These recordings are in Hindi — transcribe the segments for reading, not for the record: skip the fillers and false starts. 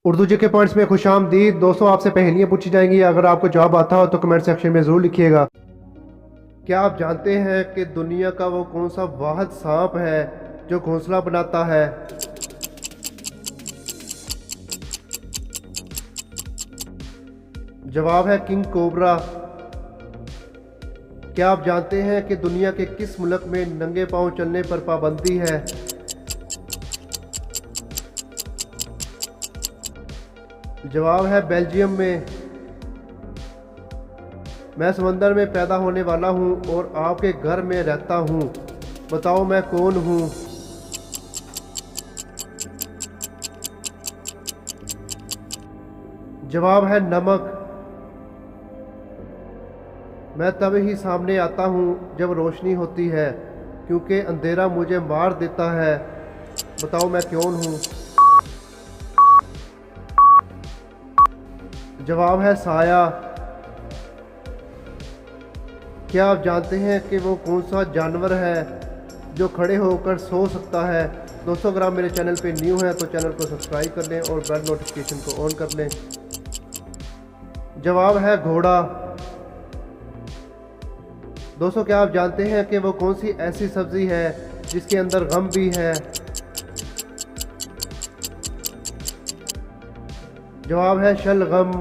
उर्दू जी के पॉइंट्स में खुशामदीद दोस्तों। आपसे पहेलियाँ पूछी जाएंगी। अगर आपको जवाब आता हो तो कमेंट सेक्शन में ज़रूर लिखिएगा। क्या आप जानते हैं कि दुनिया का वो कौन सा वाहिद सांप है जो घोंसला बनाता है? जवाब है किंग कोबरा। क्या आप जानते हैं कि दुनिया के किस मुल्क में नंगे पांव चलने पर पाबंदी है? जवाब है बेल्जियम में। मैं समंदर में पैदा होने वाला हूँ और आपके घर में रहता हूँ, बताओ मैं कौन हूँ? जवाब है नमक। मैं तब ही सामने आता हूँ जब रोशनी होती है, क्योंकि अंधेरा मुझे मार देता है, बताओ मैं कौन हूँ? जवाब है साया। क्या आप जानते हैं कि वो कौन सा जानवर है जो खड़े होकर सो सकता है? दोस्तों अगर आप मेरे चैनल पे न्यू हैं तो चैनल को सब्सक्राइब कर लें और बेल नोटिफिकेशन को ऑन कर लें। जवाब है घोड़ा। दोस्तों क्या आप जानते हैं कि वो कौन सी ऐसी सब्जी है जिसके अंदर गम भी है? जवाब है शलगम।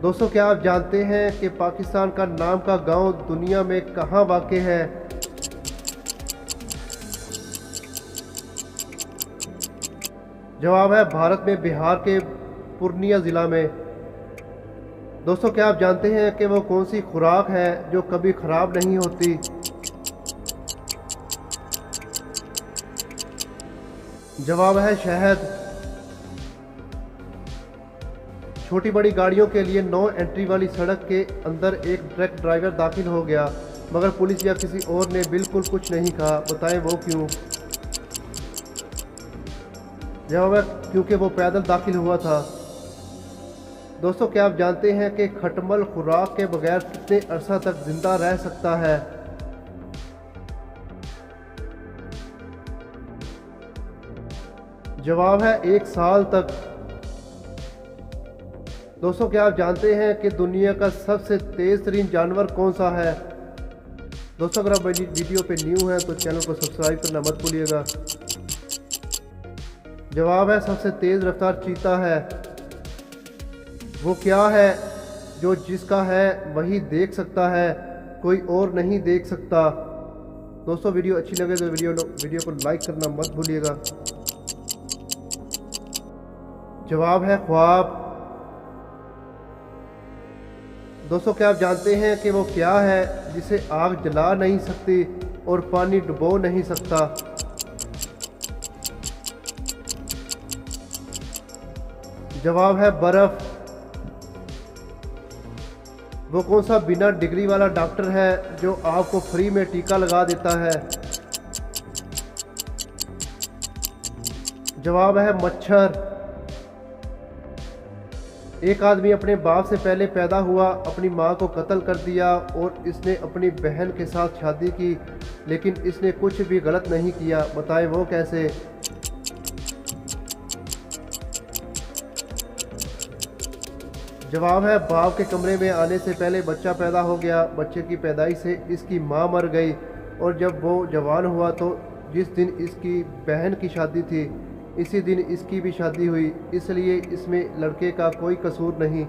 दोस्तों क्या आप जानते हैं कि पाकिस्तान का नाम का गांव दुनिया में कहाँ वाक़ है? जवाब है भारत में बिहार के पूर्णिया ज़िला में। दोस्तों क्या आप जानते हैं कि वो कौन सी खुराक है जो कभी ख़राब नहीं होती? जवाब है शहद। छोटी बड़ी गाड़ियों के लिए नो एंट्री वाली सड़क के अंदर एक ट्रक ड्राइवर दाखिल हो गया, मगर पुलिस या किसी और ने बिल्कुल कुछ नहीं कहा, बताएं वो क्यों? जवाब है क्योंकि वो पैदल दाखिल हुआ था। दोस्तों क्या आप जानते हैं कि खटमल खुराक के बगैर कितने अरसा तक जिंदा रह सकता है? जवाब है 1 साल तक। दोस्तों क्या आप जानते हैं कि दुनिया का सबसे तेज़ तरीन जानवर कौन सा है? दोस्तों अगर आप मेरी वीडियो पे न्यू हैं तो चैनल को सब्सक्राइब करना मत भूलिएगा। जवाब है सबसे तेज़ रफ्तार चीता है। वो क्या है जो जिसका है वही देख सकता है, कोई और नहीं देख सकता? दोस्तों वीडियो अच्छी लगे तो वीडियो को लाइक करना मत भूलिएगा। जवाब है ख्वाब। दोस्तों क्या आप जानते हैं कि वो क्या है जिसे आग जला नहीं सकती और पानी डुबो नहीं सकता? जवाब है बर्फ। वो कौन सा बिना डिग्री वाला डॉक्टर है जो आपको फ्री में टीका लगा देता है? जवाब है मच्छर। एक आदमी अपने बाप से पहले पैदा हुआ, अपनी माँ को कत्ल कर दिया और इसने अपनी बहन के साथ शादी की, लेकिन इसने कुछ भी गलत नहीं किया, बताएं वो कैसे? जवाब है बाप के कमरे में आने से पहले बच्चा पैदा हो गया, बच्चे की पैदाइश से इसकी माँ मर गई और जब वो जवान हुआ तो जिस दिन इसकी बहन की शादी थी इसी दिन इसकी भी शादी हुई, इसलिए इसमें लड़के का कोई कसूर नहीं।